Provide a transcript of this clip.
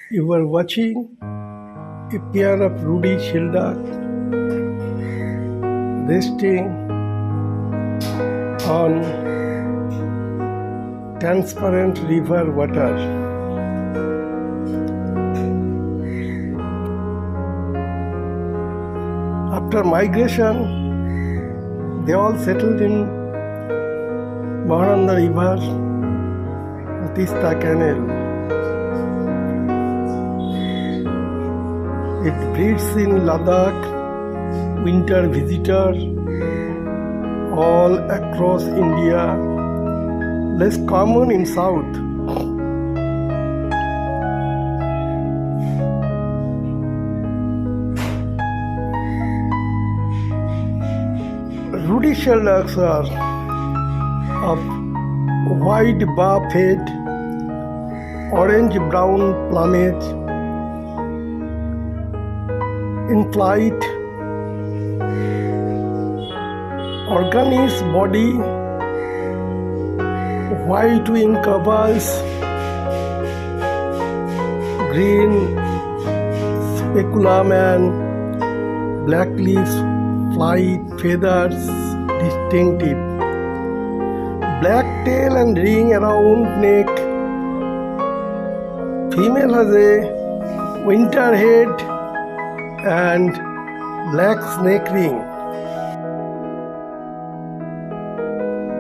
You are watching a pair of Ruddy shelduck resting on transparent river water. After migration, they all settled in Maharanda River, Tista Canal. It breeds in Ladakh, winter visitor, all across India, less common in south. Ruddy shelducks are of white-buff head, orange-brown plumage. In flight, orangish body, white wing-coverts, green speculum and blackish flight feathers distinctive. Black tail and ring around neck. Female has a winter head and black snake ring.